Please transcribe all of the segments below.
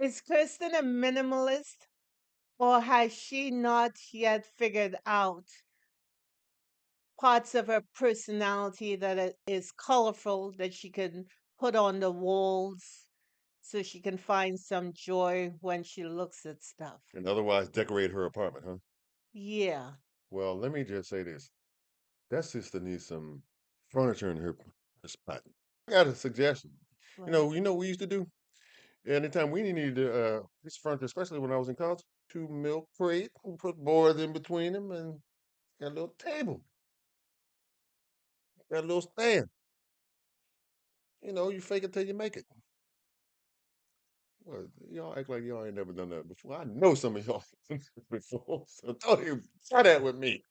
Is Kirsten a minimalist, or has she not yet figured out parts of her personality that is colorful that she can put on the walls so she can find some joy when she looks at stuff? And otherwise decorate her apartment, huh? Yeah. Well, let me just say this. That sister needs some furniture in her spot. I got a suggestion. Well, We used to do anytime we needed this furniture, especially when I was in college, two milk crate, and put boards in between them, and got a little table, got a little stand. You fake it till you make it. Well, y'all act like y'all ain't never done that before. I know some of y'all done that before, so don't even try that with me.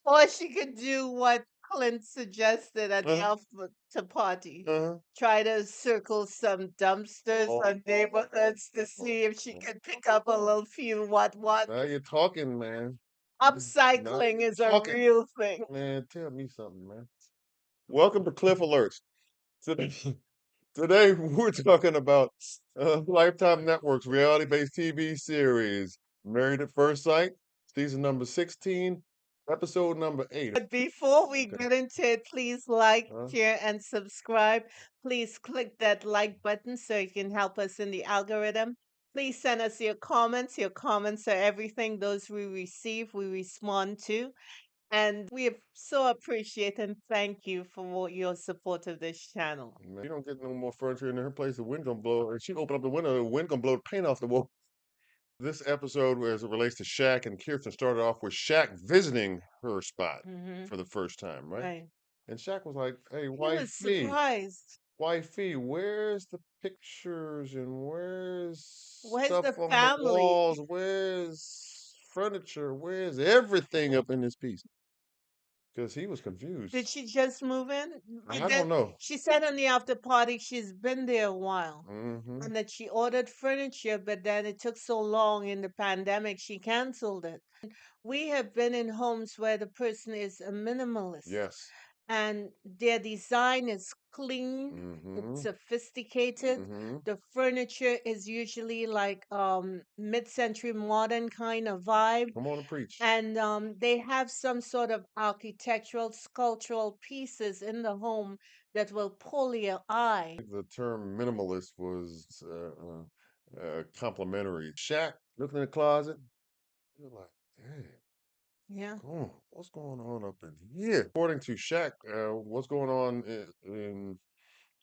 or she could do what Clint suggested at the Uh Alpha party. huh. Try to circle some dumpsters Oh, or neighborhoods to oh, see if she oh, could pick up a little few what. now you're talking, man. Now Upcycling you're is a talking. real thing. Man, tell me something, man. Welcome to Cliff Alerts. Today, today we're talking about Lifetime Network's reality-based TV series, Married at First Sight, season number 16, episode number 8. But before we Okay. get into it, please like, Huh? share, and subscribe. Please click that like button so you can help us in the algorithm. Please send us your comments. Your comments are everything. Those we receive, we respond to. And we so appreciate and thank you for your support of this channel. Man, you don't get no more furniture in her place, the wind gonna blow. If she open up the window, the wind gonna blow the paint off the wall. This episode, as it relates to Shaq and Kirsten, started off with Shaq visiting her spot Hmm. for the first time, right? Right. And Shaq was like, "Hey, He was wifey, surprised. wifey, where's the pictures and where's Where's the stuff on the family? walls? Where's furniture? Where's everything up in this piece?" Because he was Did confused. she just move in? I don't know. She said on the after party she's been there a while Hmm. and that she ordered furniture, but then it took so long in the pandemic she canceled it. We have been in homes where the person is a minimalist Yes. and their design is clean, it's Hmm. sophisticated. Hmm. The furniture is usually like mid-century modern kind of vibe, Come on and preach. and they have some sort of architectural sculptural pieces in the home that will pull your eye. The term minimalist was complimentary. Shaq looking in the closet, you're like, "Hey, Yeah. what's going on up in here?" According to Shaq, what's going on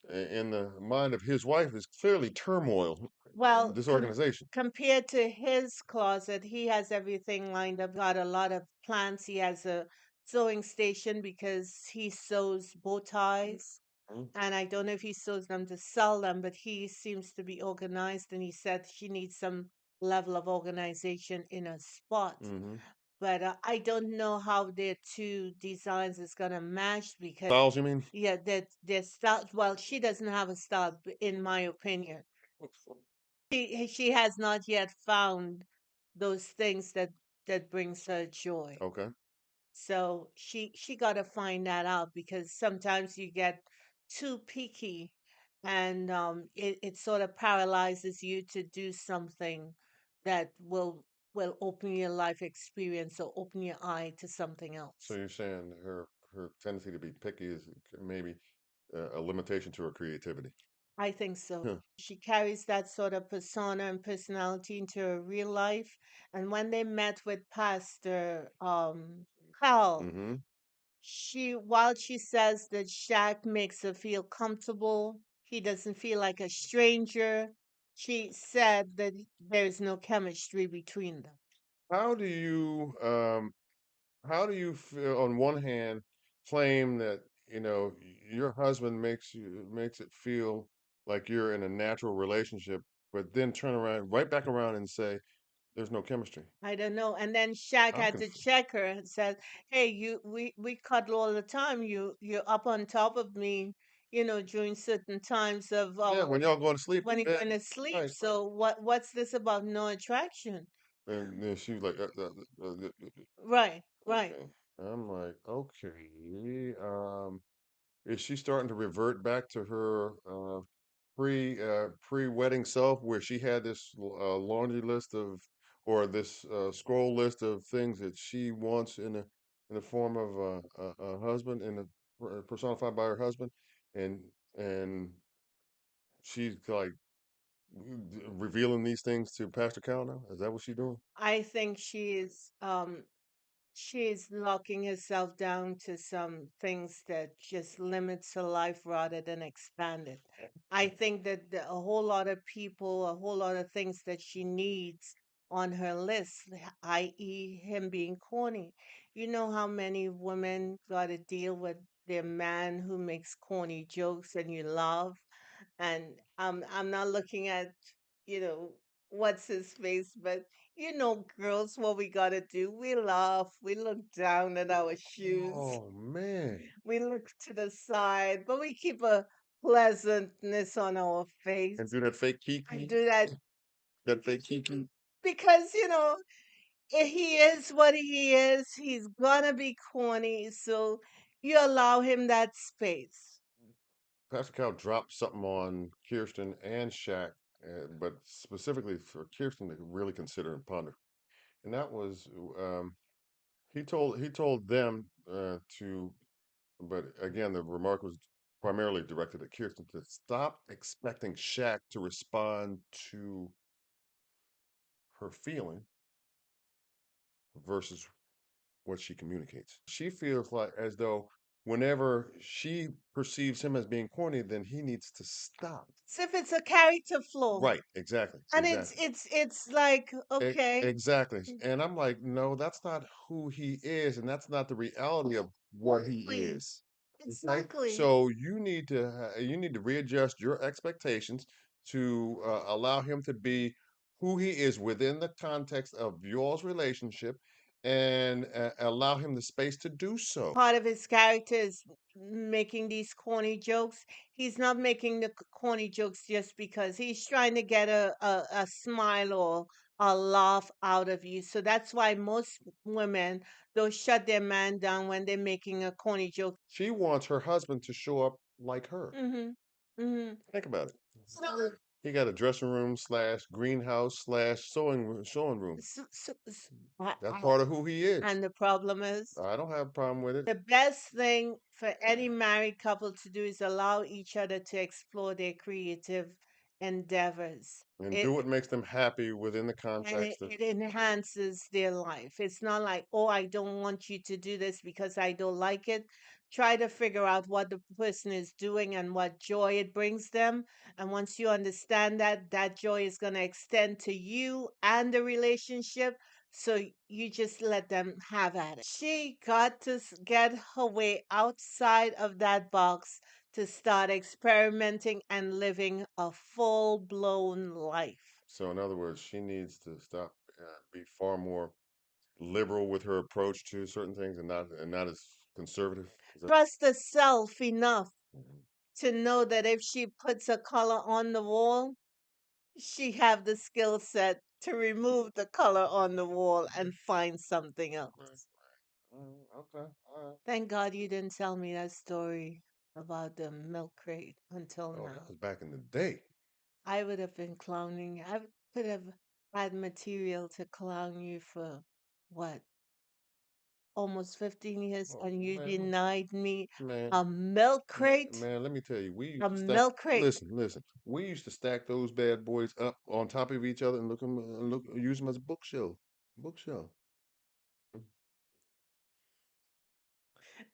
in the mind of his wife is clearly turmoil, Well, disorganization. compared to his closet, he has everything lined up. Got a lot of plants. He has a sewing station because he sews bow ties. And I don't know if he sews them to sell them, but he seems to be organized. And he said she needs some level of organization in a spot. Mm-hmm. But I don't know how their two designs is gonna match because Styles, you mean? yeah, that their style. Well, she doesn't have a style, in my opinion. She has not yet found those things that brings her joy. Okay. So she got to find that out because sometimes you get too picky and it sort of paralyzes you to do something that will open your life experience or open your eye to something So else. you're saying her tendency to be picky is maybe a limitation to her creativity. I think so. Huh. She carries that sort of persona and personality into her real life. And when they met with Pastor Carl, Mm-hmm. while she says that Shaq makes her feel comfortable, he doesn't feel like a stranger. She said that there's no chemistry between them. How do you feel, on one hand, claim that your husband makes it feel like you're in a natural relationship, but then turn around right back around and say there's no chemistry? I don't know. And then Shaq I'm had to confused. check her and said, "Hey, we cuddle all the time. You're up on top of me, during certain times of Yeah, when y'all going to sleep when in you're bed, going to sleep. right? So what's this about no attraction?" And then she was like, Right, right. okay. I'm like, okay. Is she starting to revert back to her pre-wedding self, where she had this laundry list of, or this scroll list of things that she wants in the form of a husband, and personified by her husband, and and she's like revealing these things to Pastor Cal now. Is that what she's doing? I think she's locking herself down to some things that just limits her life rather than expand it. I think that a whole lot of people, a whole lot of things that she needs on her list, i.e., him being corny. You know how many women got to deal with their man who makes corny jokes and you love? And I'm not looking at, you know, what's his face, but you know, girls, what we gotta do. We laugh, we look down at our shoes, Oh man. we look to the side, but we keep a pleasantness on our And face. do that fake I kiki. do that That fake kiki. because, you know, he is what he is. He's gonna be corny, so you allow him that space. Pastor Cal dropped something on Kirsten and Shaq, but specifically for Kirsten to really consider and ponder. And that was, he told them to, but again, the remark was primarily directed at Kirsten, to stop expecting Shaq to respond to her feeling versus what she communicates. She feels like as though whenever she perceives him as being corny, then he needs to stop. So if it's a character flaw, Right, exactly, and exactly. it's like, okay, Exactly. And I'm like, no, that's not who he is, and that's not the reality of what he exactly, is. Okay? exactly. So you need to readjust your expectations to allow him to be who he is within the context of yours relationship, and allow him the space to do so. Part of his character is making these corny jokes. He's not making the corny jokes just because he's trying to get a smile or a laugh out of you. So that's why most women, they'll shut their man down when they're making a corny joke. She wants her husband to show up like her. Mm-hmm. Mm-hmm. Think about it. So, He got a dressing room slash greenhouse slash sewing room. That's part of who he is. and the problem is, I don't have a problem with it. the best thing for any married couple to do is allow each other to explore their creative endeavors. And do It what makes them happy within the and context of. it enhances their life. It's not like, oh, I don't want you to do this because I don't like it. Try to figure out what the person is doing and what joy it brings them. And once you understand that, that joy is going to extend to you and the relationship. So you just let them have at it. She got to get her way outside of that box to start experimenting and living a full blown life. So, in other words, she needs to stop, be far more liberal with her approach to certain things, and not as conservative. Trust herself enough Mhm. to know that if she puts a color on the wall, she have the skill set to remove the color on the wall and find something Right. else. Okay. All right. Thank God you didn't tell me that story about the milk crate until Oh, that now. was back in the day. I would have been clowning. I could have had material to clown you for what, almost 15 years, Oh and you man, denied me man, a milk crate? man. Let me tell you, we A used to stack. milk crate. Listen, listen. We used to stack those bad boys up on top of each other and use them as a bookshelf. Bookshelf.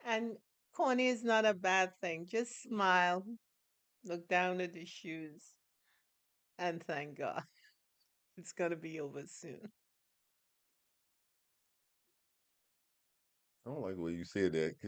And corny is not a bad thing. Just smile, look down at the shoes, and thank God. It's going to be over soon. I don't like the way you said that.